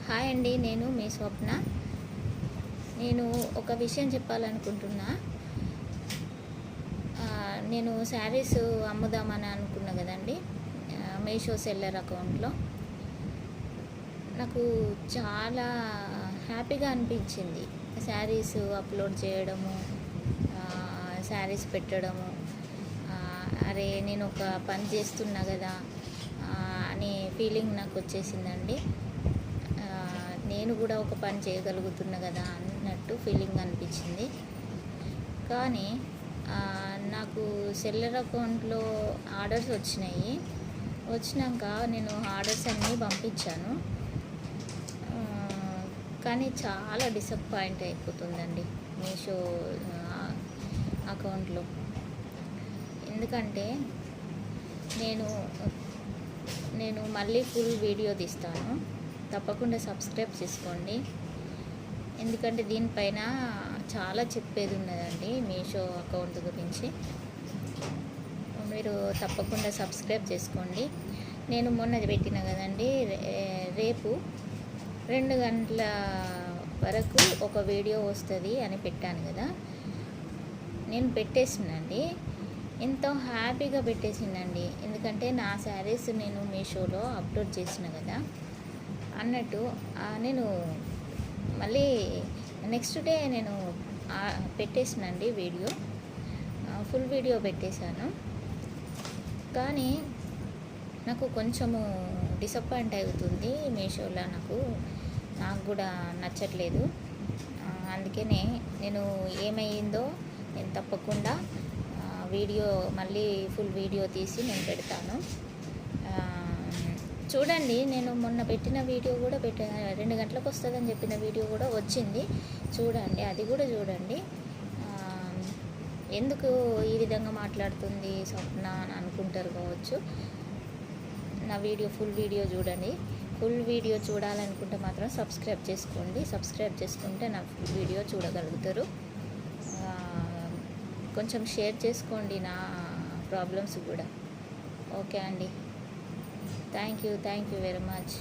Hi అండి, నేను మీ స్వప్న. నేను ఒక విషయం చెప్పాలనుకుంటున్నా. నేను శారీస్ అమ్ముదామని అనుకున్నా కదండి, మీషో సెల్లర్ అకౌంట్లో. నాకు చాలా హ్యాపీగా అనిపించింది శారీస్ అప్లోడ్ చేయడము, శారీస్ పెట్టడము. అరే, నేను ఒక పని చేస్తున్నా కదా అనే ఫీలింగ్ నాకు వచ్చేసిందండి. నేను కూడా ఒక పని చేయగలుగుతున్నా కదా అన్నట్టు ఫీలింగ్ అనిపించింది. కానీ నాకు సెల్లర్ అకౌంట్లో ఆర్డర్స్ వచ్చినాక నేను ఆర్డర్స్ అన్నీ పంపించాను. కానీ చాలా డిసప్పాయింట్ అయిపోతుందండి మీషో అకౌంట్లో. ఎందుకంటే నేను మళ్ళీ ఫుల్ వీడియో తీస్తాను, తప్పకుండా సబ్స్క్రైబ్ చేసుకోండి. ఎందుకంటే దీనిపైన చాలా చెప్పేది ఉన్నదండి మీషో అకౌంట్ గురించి. మీరు తప్పకుండా సబ్స్క్రైబ్ చేసుకోండి. నేను మొన్న పెట్టిన కదండి, రేపు 2 గంటల వరకు ఒక వీడియో వస్తుంది అని పెట్టాను కదా, నేను పెట్టేసినండి. ఎంతో హ్యాపీగా పెట్టేసిందండి. ఎందుకంటే నా శారీస్ నేను మీషోలో అప్లోడ్ చేసిన కదా అన్నట్టు. నేను మళ్ళీ నెక్స్ట్ డే నేను పెట్టేసినండి వీడియో, ఫుల్ వీడియో పెట్టేశాను. కానీ నాకు కొంచెము డిసప్పాయింట్ అవుతుంది మీషోలో. నాకు కూడా నచ్చట్లేదు. అందుకనే నేను ఏమైందో నేను తప్పకుండా వీడియో మళ్ళీ ఫుల్ వీడియో తీసి నేను పెడతాను. చూడండి, నేను మొన్న పెట్టిన వీడియో కూడా 2 గంటలకు వస్తుందని చెప్పిన వీడియో కూడా వచ్చింది. చూడండి, అది కూడా చూడండి. ఎందుకు ఈ విధంగా మాట్లాడుతుంది స్వప్న అని అనుకుంటారు కావచ్చు. నా ఫుల్ వీడియో చూడండి. ఫుల్ వీడియో చూడాలనుకుంటే మాత్రం సబ్స్క్రైబ్ చేసుకోండి. సబ్స్క్రైబ్ చేసుకుంటే నా ఫుల్ వీడియో చూడగలుగుతారు. కొంచెం షేర్ చేసుకోండి నా ప్రాబ్లమ్స్ కూడా. ఓకే అండి, థ్యాంక్ యూ వెరీ మచ్.